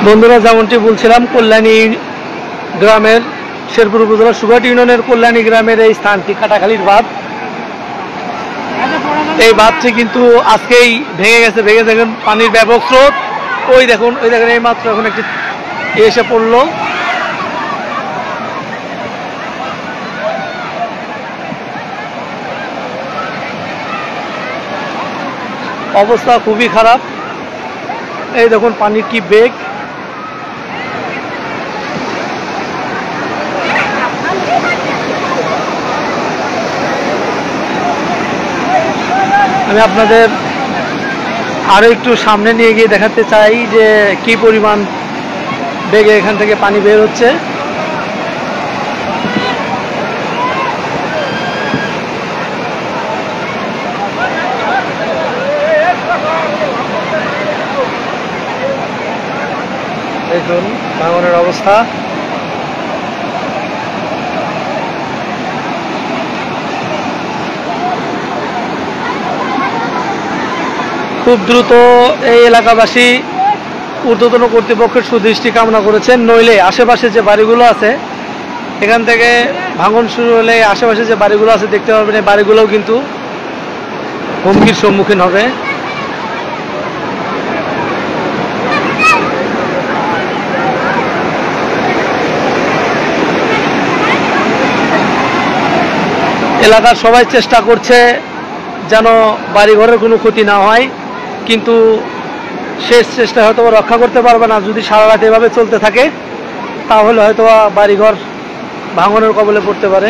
বন্ধুরা, যেমনটি বলছিলাম, কল্যাণী গ্রামের শেরপুর উপজেলা সুঘাট ইউনিয়নের কল্যাণী গ্রামের এই স্থানটি কাটাখালীর বাঁধ। এই বাঁধটি কিন্তু আজকেই ভেঙে গেছে। দেখেন পানির ব্যাপক স্রোত। ওই দেখুন এই মাত্র এখন একটি এসে পড়লো। অবস্থা খুবই খারাপ। এই দেখুন পানির কি বেগ। আমি আপনাদের আরো একটু সামনে নিয়ে গিয়ে দেখাতে চাই যে কি পরিমাণ বেগে এখান থেকে পানি বের হচ্ছে। দেখুন ভাঙনের অবস্থা। খুব দ্রুত এই এলাকাবাসী ঊর্ধ্বতন কর্তৃপক্ষের সুদৃষ্টি কামনা করেছেন, নইলে আশেপাশে যে বাড়িগুলো আছে এখান থেকে ভাঙন শুরু হলে আশেপাশে যে বাড়িগুলো আছে দেখতে পারবেন, এই বাড়িগুলোও কিন্তু হুমকির সম্মুখীন হবে। এলাকার সবাই চেষ্টা করছে যেন বাড়িঘরের কোনো ক্ষতি না হয়, কিন্তু শেষ চেষ্টা হয়তো রক্ষা করতে পারবে না। যদি সারা রাত এভাবে চলতে থাকে তাহলে হয়তো বাড়িঘর ভাঙনের কবলে পড়তে পারে।